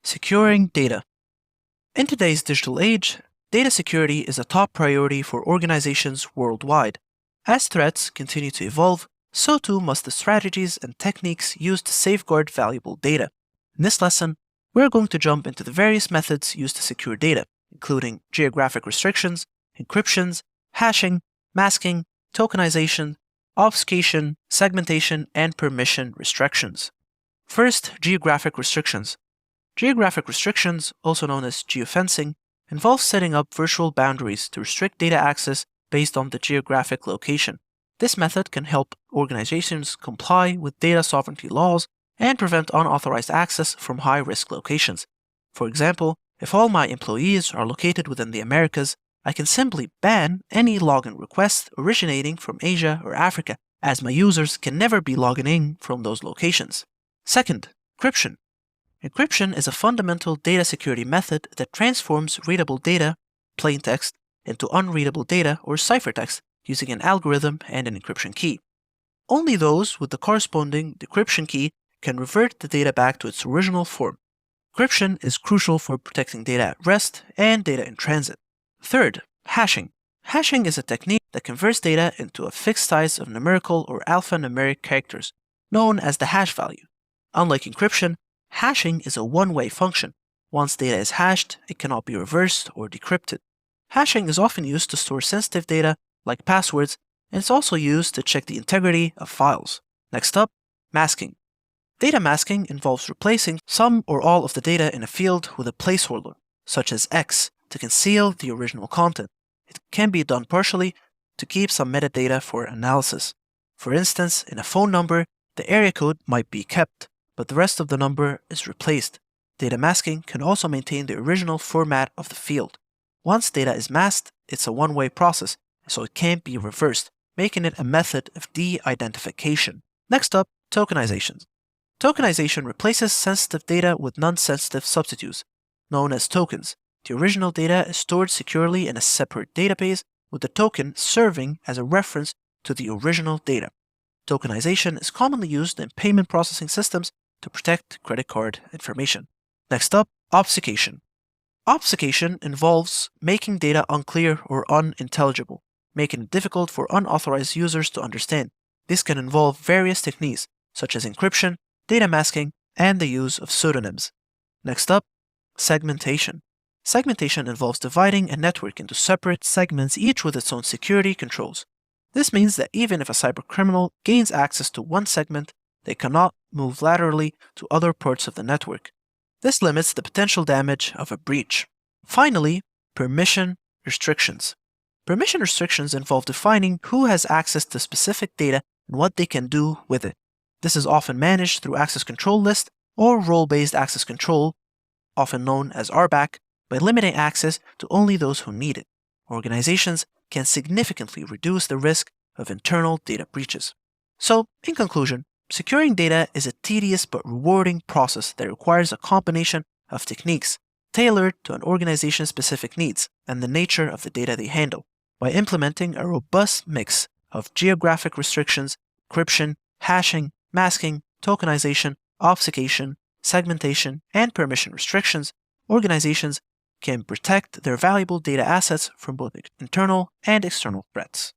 Securing data. In today's digital age, data security is a top priority for organizations worldwide. As threats continue to evolve, so too must the strategies and techniques used to safeguard valuable data. In this lesson, we're going to jump into the various methods used to secure data, including geographic restrictions, encryptions, hashing, masking, tokenization, obfuscation, segmentation, and permission restrictions. First, geographic restrictions. Geographic restrictions, also known as geofencing, involve setting up virtual boundaries to restrict data access based on the geographic location. This method can help organizations comply with data sovereignty laws and prevent unauthorized access from high-risk locations. For example, if all my employees are located within the Americas, I can simply ban any login requests originating from Asia or Africa, as my users can never be logging in from those locations. Second, encryption. Encryption is a fundamental data security method that transforms readable data, plain text, into unreadable data or ciphertext using an algorithm and an encryption key. Only those with the corresponding decryption key can revert the data back to its original form. Encryption is crucial for protecting data at rest and data in transit. Third, hashing. Hashing is a technique that converts data into a fixed size of numerical or alphanumeric characters, known as the hash value. Unlike encryption, hashing is a one-way function. Once data is hashed, it cannot be reversed or decrypted. Hashing is often used to store sensitive data like passwords, and it's also used to check the integrity of files. Next up, masking. Data masking involves replacing some or all of the data in a field with a placeholder, such as X, to conceal the original content. It can be done partially to keep some metadata for analysis. For instance, in a phone number, the area code might be kept, but the rest of the number is replaced. Data masking can also maintain the original format of the field. Once data is masked, it's a one-way process, so it can't be reversed, making it a method of de-identification. Next up, tokenizations. Tokenization replaces sensitive data with non-sensitive substitutes, known as tokens. The original data is stored securely in a separate database, with the token serving as a reference to the original data. Tokenization is commonly used in payment processing systems to protect credit card information. Next up, obfuscation. Obfuscation involves making data unclear or unintelligible, making it difficult for unauthorized users to understand. This can involve various techniques, such as encryption, data masking, and the use of pseudonyms. Next up, segmentation. Segmentation involves dividing a network into separate segments, each with its own security controls. This means that even if a cybercriminal gains access to one segment, they cannot move laterally to other parts of the network. This limits the potential damage of a breach. Finally, permission restrictions. Permission restrictions involve defining who has access to specific data and what they can do with it. This is often managed through access control list or role-based access control, often known as RBAC, by limiting access to only those who need it. Organizations can significantly reduce the risk of internal data breaches. So, in conclusion, securing data is a tedious but rewarding process that requires a combination of techniques tailored to an organization's specific needs and the nature of the data they handle. By implementing a robust mix of geographic restrictions, encryption, hashing, masking, tokenization, obfuscation, segmentation, and permission restrictions, organizations can protect their valuable data assets from both internal and external threats.